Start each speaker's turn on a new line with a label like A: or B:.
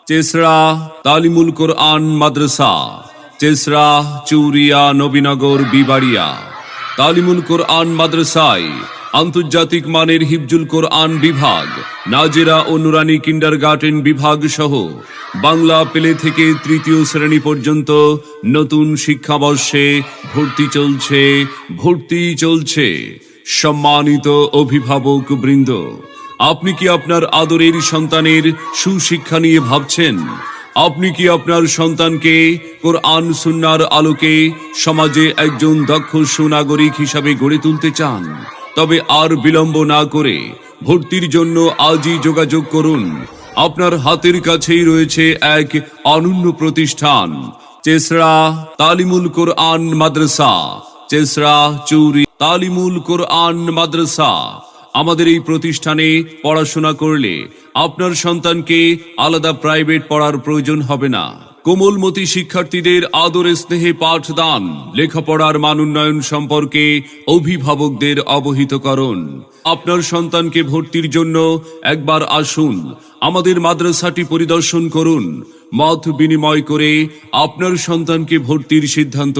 A: চেসরা তালিমুল কোরআন মাদ্রাসা, চেসরা চৌরিয়া নবীনগর বিবাড়িয়া। তালিমুল কোরআন মাদ্রাসায় আন্তর্জাতিক মানের হিফজুল কোরআন বিভাগ, নাজেরা ও নুরানি কিন্ডারগার্টেন বিভাগ সহ বাংলা প্লে থেকে তৃতীয় শ্রেণী পর্যন্ত নতুন শিক্ষাবর্ষে ভর্তি চলছে। সম্মানিত অভিভাবক বৃন্দ, আপনি কি আপনার আদরের সন্তানের সুশিক্ষা নিয়ে ভাবছেন? আপনি কি আপনার সন্তানকে কোরআন সুন্নাহর আলোকে সমাজে একজন দক্ষ সুনাগরিক হিসাবে গড়ে তুলতে চান? তবে আর বিলম্ব না করে ভর্তির জন্য আজই যোগাযোগ করুন। আপনার হাতের কাছেই রয়েছে এক অনন্য প্রতিষ্ঠান, চেসরা তালিমুল কোরআন মাদ্রাসা, চেসরা চৌরি তালিমুল কোরআন মাদ্রাসা। আমাদের এই প্রতিষ্ঠানে পড়াশোনা করলে আপনার সন্তানকে আলাদা প্রাইভেট পড়ার প্রয়োজন হবে না। কোমলমতি শিক্ষার্থীদের আদরে স্নেহে পাঠদান, লেখাপড়ার মান উন্নয়ন সম্পর্কে অভিভাবকদের অবহিত করুন। আপনার সন্তানকে ভর্তির জন্য একবার আসুন, আমাদের মাদ্রাসাটি পরিদর্শন করুন। মত বিনিময় করে আপনার সন্তানকে ভর্তির সিদ্ধান্ত